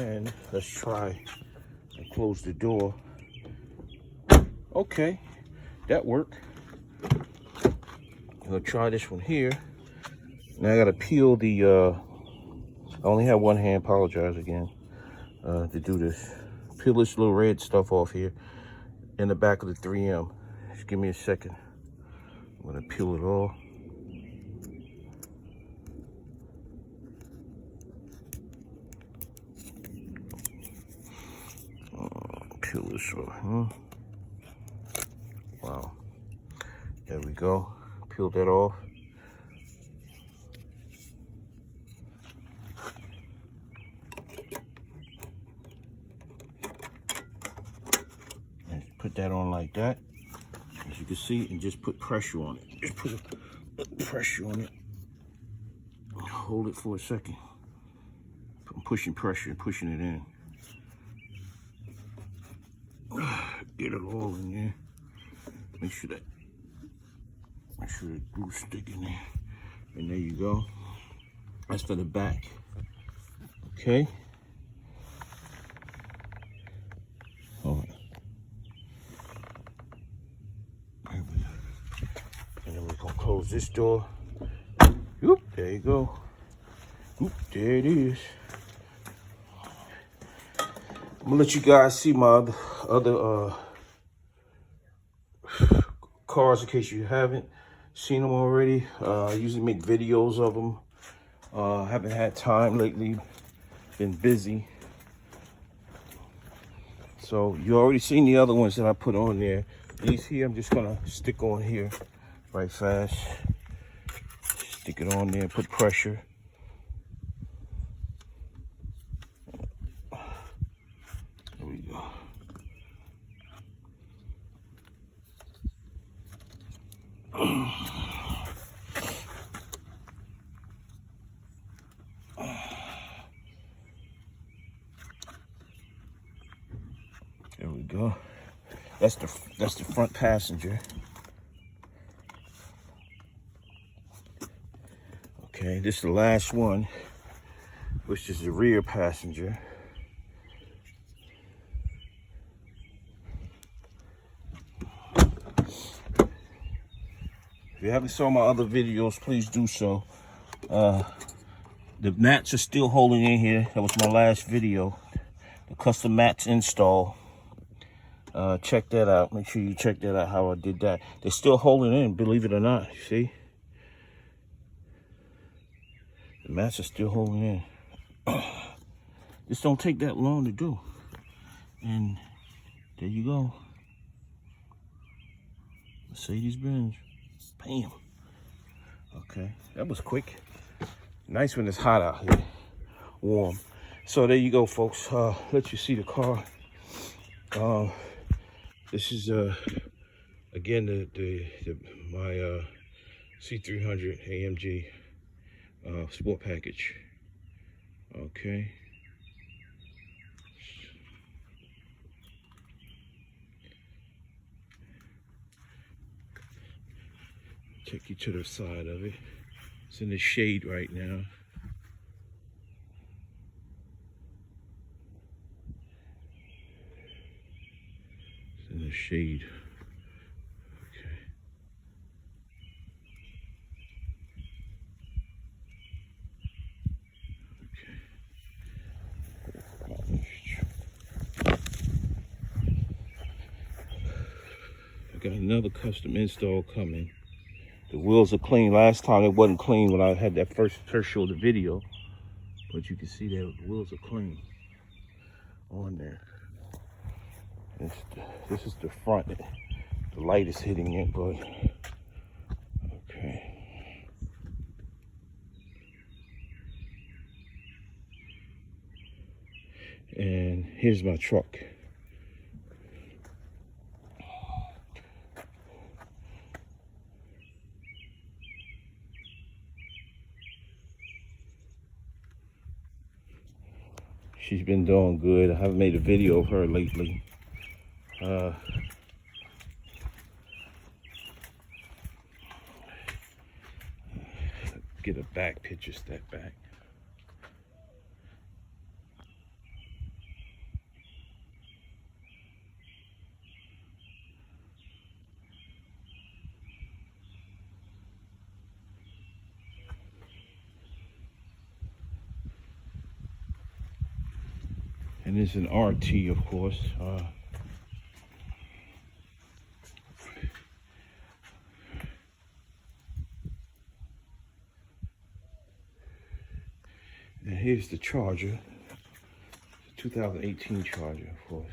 And let's try and close the door. Okay, that worked. I'm gonna try this one here. Now I gotta peel the, I only have one hand, apologize again, to do this. Peel this little red stuff off here in the back of the 3M. Just give me a second. I'm gonna peel it all. Peel this off. Wow. There we go. Peel that off. And put that on like that. As you can see, and just put pressure on it. Just put a pressure on it. Hold it for a second. I'm pushing pressure, pushing it in. Get it all in there. Make sure the glue stick in there. And there you go. That's for the back. Okay. All right. There we go. And then we're gonna close this door. Oop, there you go. Oop, there it is. I'm gonna let you guys see my other cars in case you haven't seen them already. I usually make videos of them. Haven't had time lately, been busy. So you already seen the other ones that I put on there. These here, I'm just gonna stick on here right fast. Stick it on there, put pressure. There we go. There we go. That's the front passenger. Okay, this is the last one, which is the rear passenger. If you haven't saw my other videos, please do so. The mats are still holding in here. That was my last video. The custom mats install. Check that out. Make sure you check that out, how I did that. They're still holding in, believe it or not. You see? The mats are still holding in. This don't take that long to do. And there you go. Mercedes-Benz. Bam. Okay, that was quick. Nice when it's hot out here. Warm. So there you go, folks. Let you see the car. This is again my C300 AMG sport package. Okay. Take you to the side of it. It's in the shade right now. It's in the shade. Okay. I got another custom install coming. The wheels are clean. Last time it wasn't clean when I had that first show of the video. But you can see that the wheels are clean on there. This is the front. The light is hitting it, but okay. And here's my truck. She's been doing good. I haven't made a video of her lately. Get a back picture, step back. And it's an RT, of course. And here's the Charger, 2018 Charger, of course.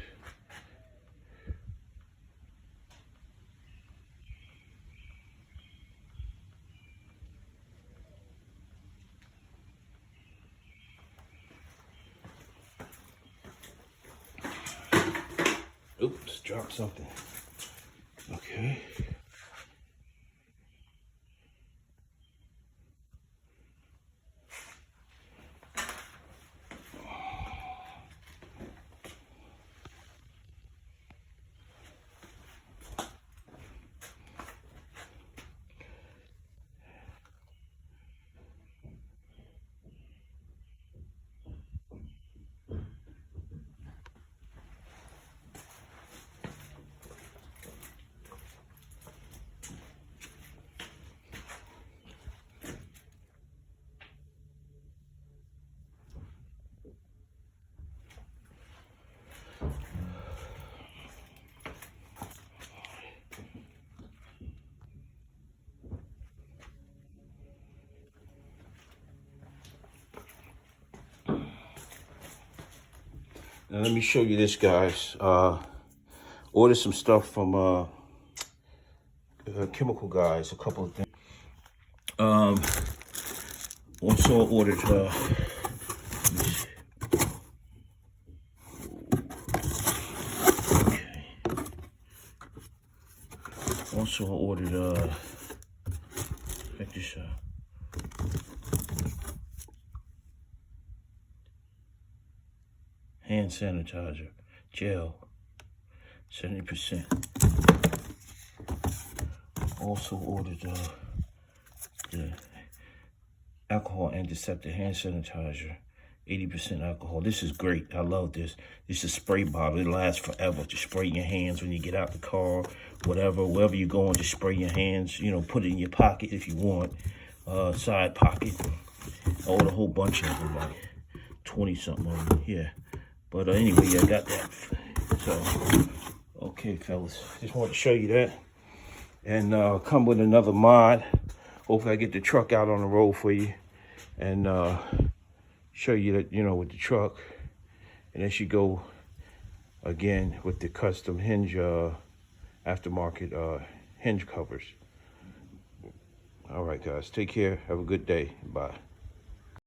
Oops, dropped something. Okay. Now let me show you this, guys. Ordered some stuff from Chemical Guys, a couple of things. Also ordered check this out. Hand sanitizer, gel, 70%. Also ordered the alcohol antiseptic hand sanitizer, 80% alcohol. This is great. I love this. This is a spray bottle. It lasts forever. Just spray your hands when you get out the car, whatever, wherever you're going, just spray your hands. You know, put it in your pocket if you want, side pocket. I ordered a whole bunch of them, like 20 something of them. Yeah. But anyway, I got that. So, okay, fellas, just wanted to show you that. And come with another mod. Hopefully I get the truck out on the road for you. And show you that, you know, with the truck. And then she go again with the custom hinge, aftermarket hinge covers. All right, guys, take care. Have a good day. Bye.